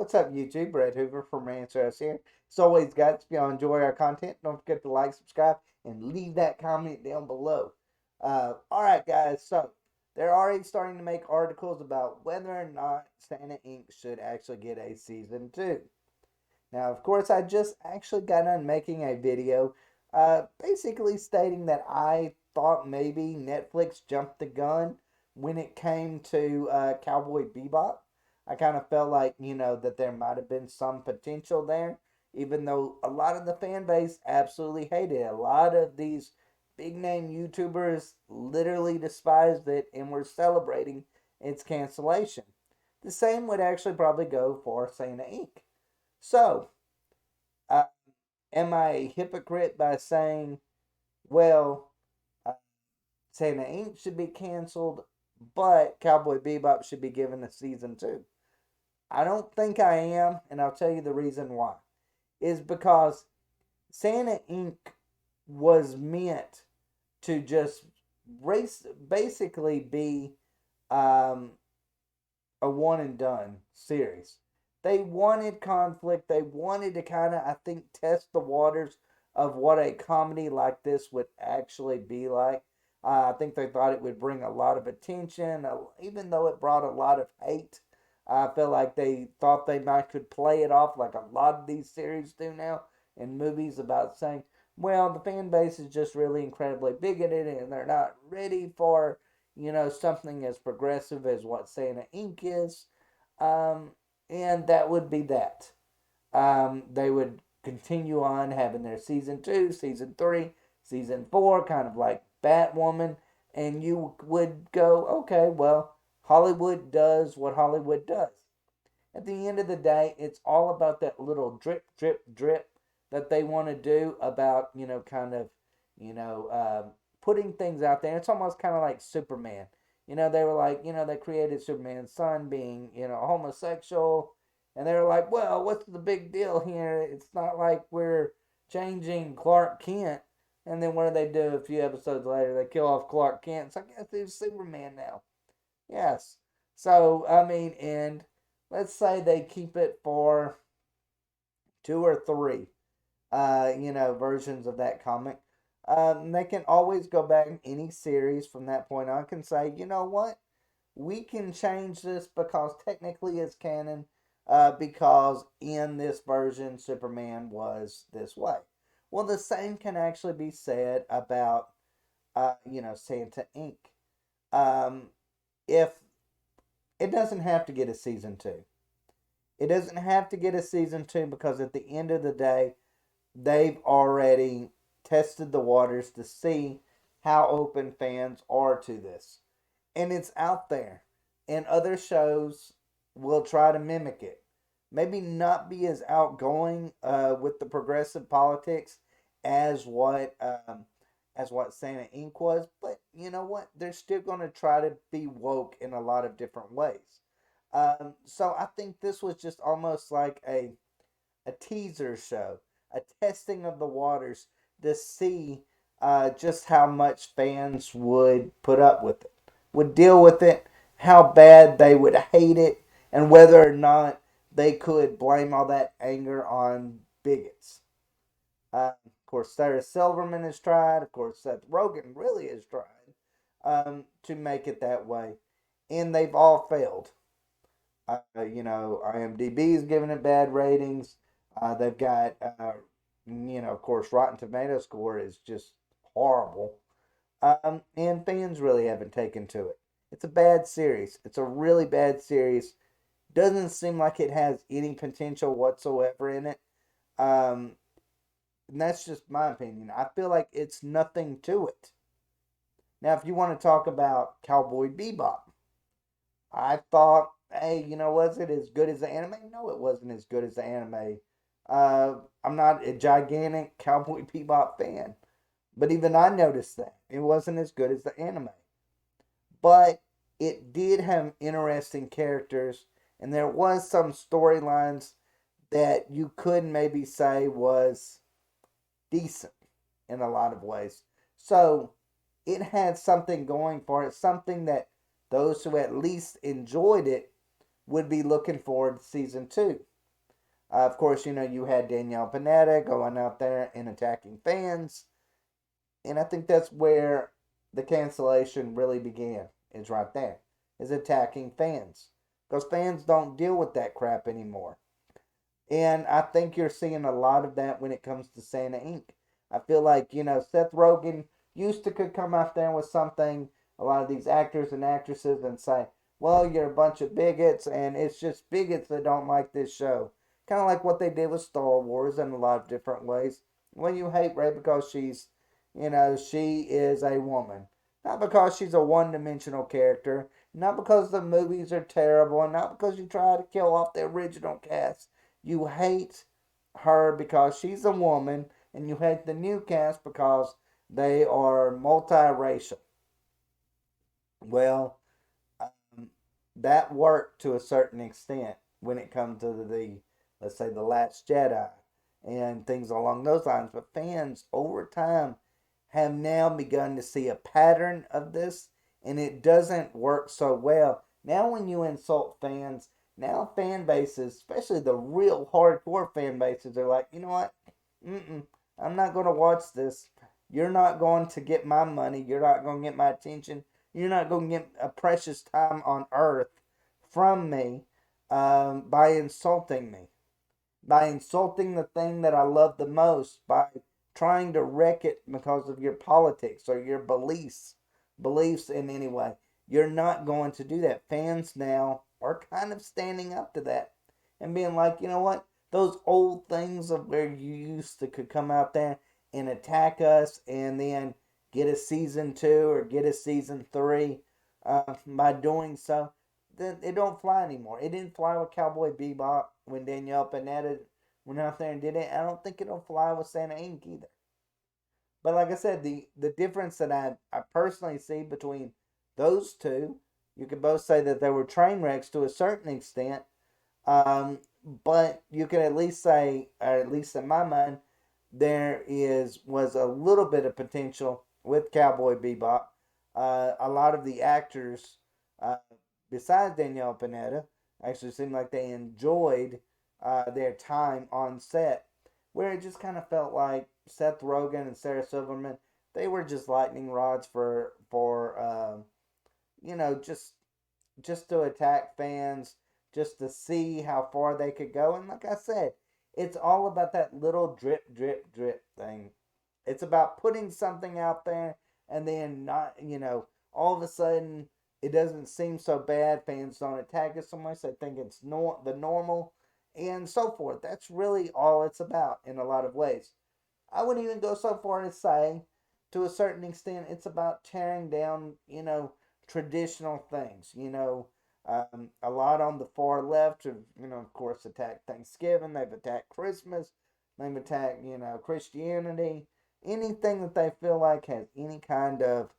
What's up, YouTube? Brett Hoover from Rants here. As always, guys, if y'all enjoy our content, don't forget to like, subscribe, and leave that comment down below. Alright, guys, so they're already starting to make articles about whether or not Santa Inc. should actually get a season 2. Now, of course, I just actually got done making a video basically stating that I thought maybe Netflix jumped the gun when it came to Cowboy Bebop. I kind of felt like, that there might have been some potential there, even though a lot of the fan base absolutely hated it. A lot of these big name YouTubers literally despised it and were celebrating its cancellation. The same would actually probably go for Santa Inc. So, uh, am I a hypocrite by saying, well, uh, Santa Inc. should be canceled, but Cowboy Bebop should be given a season 2? I don't think I am, and I'll tell you the reason why. Is because Santa Inc. was meant to just basically be um, a one and done series. They wanted conflict. They wanted to kind of, I think, test the waters of what a comedy like this would actually be like. I think they thought it would bring a lot of attention, even though it brought a lot of hate. I feel like they thought they might could play it off like a lot of these series do now in movies about saying, well, the fan base is just really incredibly bigoted and they're not ready for, something as progressive as what Santa Inc. is. Um, and that would be that. They would continue on having their season 2, season 3, season 4, kind of like Batwoman, and you would go, okay, well, Hollywood does what Hollywood does. At the end of the day, it's all about that little drip, drip, drip that they want to do about, kind of, you know, um, putting things out there. It's almost kind of like Superman. They were like, they created Superman's son being, homosexual. And they were like, well, what's the big deal here? It's not like we're changing Clark Kent. And then what do they do a few episodes later? They kill off Clark Kent. So I guess he's Superman now. Yes. So, I mean, and let's say they keep it for 2 or 3, versions of that comic. They can always go back in any series from that point on and say, you know what? We can change this because technically it's canon, because in this version, Superman was this way. Well, the same can actually be said about, Santa Inc. Um, if it doesn't have to get a season 2. It doesn't have to get a season 2 because at the end of the day, they've already tested the waters to see how open fans are to this. And it's out there. And other shows will try to mimic it. Maybe not be as outgoing with the progressive politics as what Santa Inc. was, but you know what? They're still going to try to be woke in a lot of different ways. So I think this was just almost like a teaser show, a testing of the waters to see just how much fans would put up with it, would deal with it, how bad they would hate it, and whether or not they could blame all that anger on bigots. Of course, Sarah Silverman has tried. Of course, Seth Rogen really has tried to make it that way, and they've all failed. IMDb is giving it bad ratings. They've got, of course, Rotten Tomato score is just horrible. And fans really haven't taken to it. It's a bad series. It's a really bad series. Doesn't seem like it has any potential whatsoever in it. Um, and that's just my opinion. I feel like it's nothing to it. Now, if you want to talk about Cowboy Bebop, I thought, hey, was it as good as the anime? No, it wasn't as good as the anime. I'm not a gigantic Cowboy Bebop fan, but even I noticed that it wasn't as good as the anime. But it did have interesting characters, and there was some storylines that you could maybe say was decent in a lot of ways. So it had something going for it, something that those who at least enjoyed it would be looking forward to season 2. Of course, you had Danielle Panetta going out there and attacking fans, and I think that's where the cancellation really began. Is right there, is attacking fans, because fans don't deal with that crap anymore. And I think you're seeing a lot of that when it comes to Santa Inc. I feel like, Seth Rogen used to could come out there with something, a lot of these actors and actresses, and say, well, you're a bunch of bigots, and it's just bigots that don't like this show. Kind of like what they did with Star Wars in a lot of different ways. When you hate Ray because she is a woman. Not because she's a one dimensional character, not because the movies are terrible, and not because you try to kill off the original cast. You hate her because she's a woman, and you hate the new cast because they are multiracial. Well, um, that worked to a certain extent when it comes to let's say, the Last Jedi and things along those lines. But fans over time have now begun to see a pattern of this, and it doesn't work so well. Now, when you insult fans, now fan bases, especially the real hardcore fan bases, are like, you know what? Mm-mm, I'm not going to watch this. You're not going to get my money. You're not going to get my attention. You're not going to get a precious time on earth from me by insulting me, by insulting the thing that I love the most, by trying to wreck it because of your politics or your beliefs in any way. You're not going to do that. Fans now are kind of standing up to that and being like, you know what? Those old things of where you used to could come out there and attack us and then get a season 2 or get a season 3 by doing so, then it don't fly anymore. It didn't fly with Cowboy Bebop when Danielle Panetta went out there and did it. I don't think it'll fly with Santa Inc. either. But like I said, the difference that I personally see between those two, you could both say that they were train wrecks to a certain extent, but you can at least say, or at least in my mind, was a little bit of potential with Cowboy Bebop. A lot of the actors, uh, besides Danielle Panetta, actually seemed like they enjoyed their time on set, where it just kind of felt like Seth Rogen and Sarah Silverman, they were just lightning rods for just to attack fans, just to see how far they could go. And like I said, it's all about that little drip, drip, drip thing. It's about putting something out there and then not, all of a sudden it doesn't seem so bad. Fans don't attack it so much. They think it's the normal and so forth. That's really all it's about in a lot of ways. I wouldn't even go so far as say, to a certain extent, it's about tearing down, traditional things. A lot on the far left have, of course, attacked Thanksgiving. They've attacked Christmas. They've attacked, Christianity. Anything that they feel like has any kind of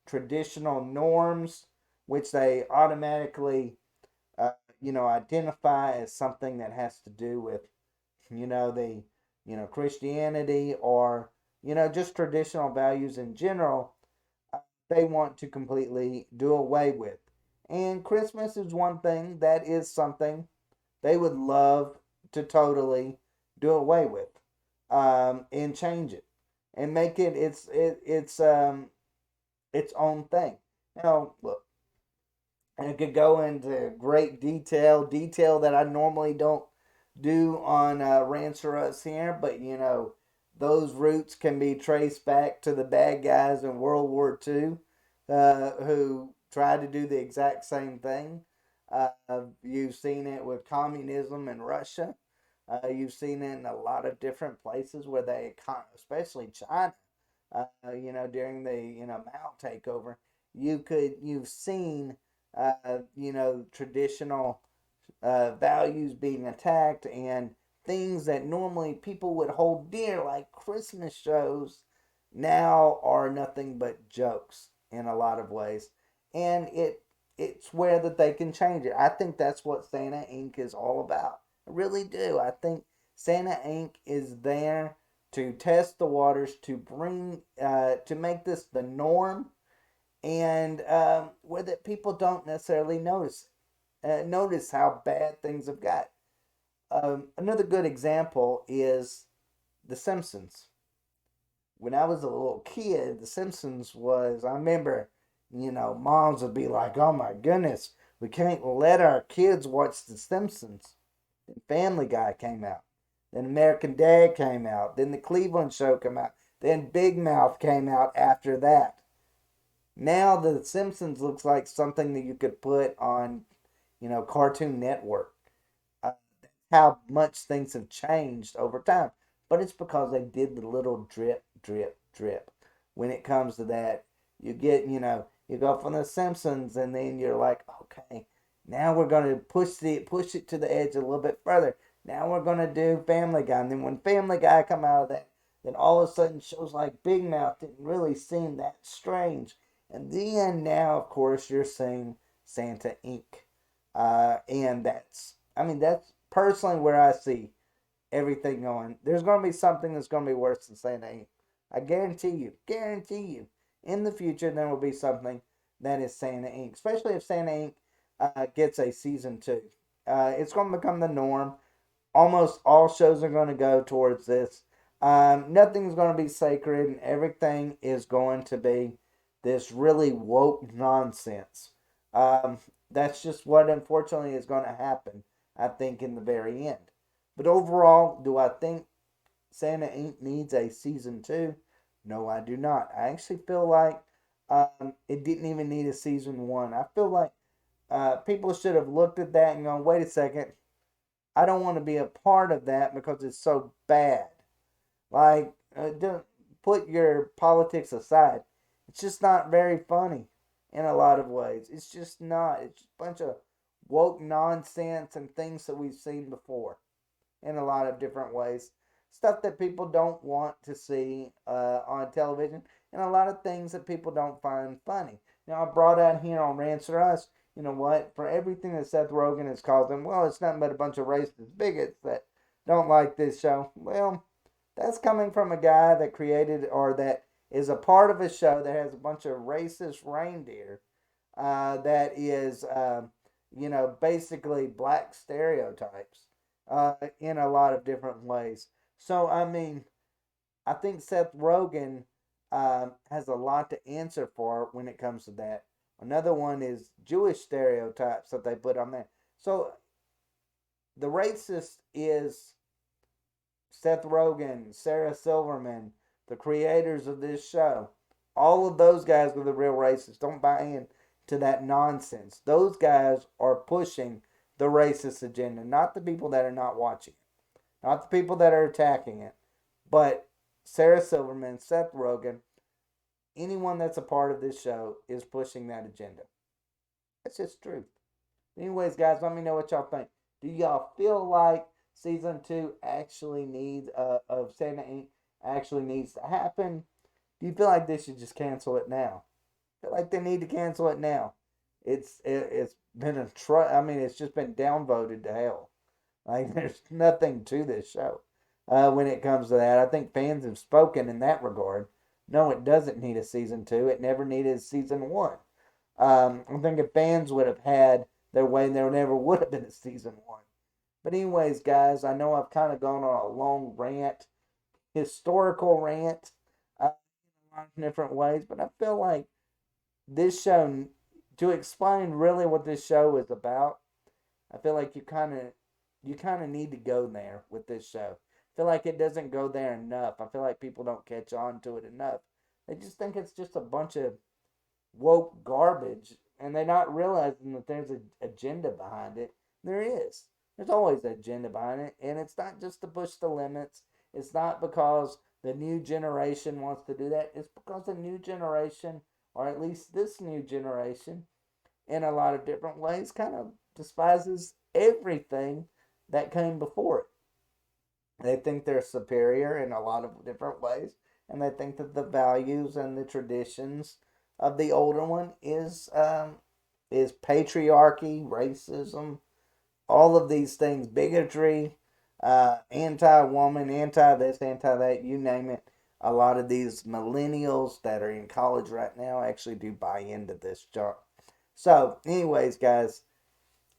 traditional norms, which they automatically, uh, identify as something that has to do with the Christianity or just traditional values in general, uh, they want to completely do away with. And Christmas is one thing that is something they would love to totally do away with, and change it and make it its own thing. Now, look, I could go into great detail that I normally don't do on Rants or Us here, but those roots can be traced back to the bad guys in World War II, who tried to do the exact same thing. You've seen it with communism in Russia. You've seen it in a lot of different places where especially China, during the Mao takeover, you've seen traditional values being attacked and things that normally people would hold dear, like Christmas shows, now are nothing but jokes in a lot of ways. And it's where that they can change it. I think that's what Santa Inc. is all about. I really do. I think Santa Inc. is there to test the waters, to to make this the norm, and where that people don't necessarily notice how bad things have got. Another good example is The Simpsons. When I was a little kid, The Simpsons was, I remember, moms would be like, oh my goodness, we can't let our kids watch The Simpsons. Then Family Guy came out. Then American Dad came out. Then The Cleveland Show came out. Then Big Mouth came out after that. Now The Simpsons looks like something that you could put on, Cartoon Network. Uh, how much things have changed over time. But it's because they did the little drip, drip, drip. When it comes to that, you get, you go from The Simpsons, and then you're like, okay, now we're going to push it to the edge a little bit further. Now we're going to do Family Guy. And then when Family Guy come out of that, then all of a sudden shows like Big Mouth didn't really seem that strange. And then now, of course, you're seeing Santa Inc. And that's personally where I see everything going. There's going to be something that's going to be worse than Santa Inc. I guarantee you. In the future, there will be something that is Santa Inc. Especially if Santa Inc. Gets a season two. It's going to become the norm. Almost all shows are going to go towards this. Nothing's going to be sacred, and everything is going to be this really woke nonsense. Um, that's just what unfortunately is going to happen, I think, in the very end. But overall, do I think Santa Inc. needs a season two? No, I do not. I actually feel like it didn't even need a season one. I feel like people should have looked at that and gone, wait a second, I don't want to be a part of that because it's so bad. Like, don't put your politics aside. It's just not very funny in a lot of ways. It's just not. It's just a bunch of woke nonsense and things that we've seen before in a lot of different ways. Stuff that people don't want to see on television, and a lot of things that people don't find funny. Now, I brought out here on Rants or Us, you know what? For everything that Seth Rogen has called them, well, it's nothing but a bunch of racist bigots that don't like this show. Well, that's coming from a guy that created or that is a part of a show that has a bunch of racist reindeer that is, basically black stereotypes in a lot of different ways. So, I mean, I think Seth Rogen has a lot to answer for when it comes to that. Another one is Jewish stereotypes that they put on there. So, the racist is Seth Rogen, Sarah Silverman, the creators of this show. All of those guys are the real racists. Don't buy in to that nonsense. Those guys are pushing the racist agenda, not the people that are not watching it, not the people that are attacking it, but Sarah Silverman, Seth Rogen, anyone that's a part of this show is pushing that agenda. That's just truth. Anyways, guys, let me know what y'all think. Do y'all feel like season two actually needs of Santa Inc. actually needs to happen? Do you feel like they should just cancel it now? I feel like they need to cancel it now. It's been I mean, it's just been downvoted to hell. Like there's nothing to this show when it comes to that. I think fans have spoken in that regard. No, it doesn't need a season two. It never needed a season one. I think if fans would have had their way, there never would have been a season one. But anyways, guys, I know I've kind of gone on a long rant, historical rant, in a lot of different ways. But I feel like this show, to explain really what this show is about, I feel like you kind of need to go there with this show. I feel like it doesn't go there enough. I feel like people don't catch on to it enough. They just think it's just a bunch of woke garbage, and they're not realizing that there's an agenda behind it. There is. There's always an agenda behind it, and it's not just to push the limits. It's not because the new generation wants to do that. It's because the new generation, or at least this new generation, in a lot of different ways, kind of despises everything that came before it. They think they're superior in a lot of different ways, and they think that the values and the traditions of the older one is patriarchy, racism, all of these things, bigotry, anti-woman, anti-this, anti-that, you name it. A lot of these millennials that are in college right now actually do buy into this junk. So, anyways, guys,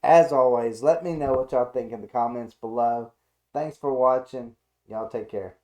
As always, let me know what y'all think in the comments below. Thanks for watching. Y'all take care.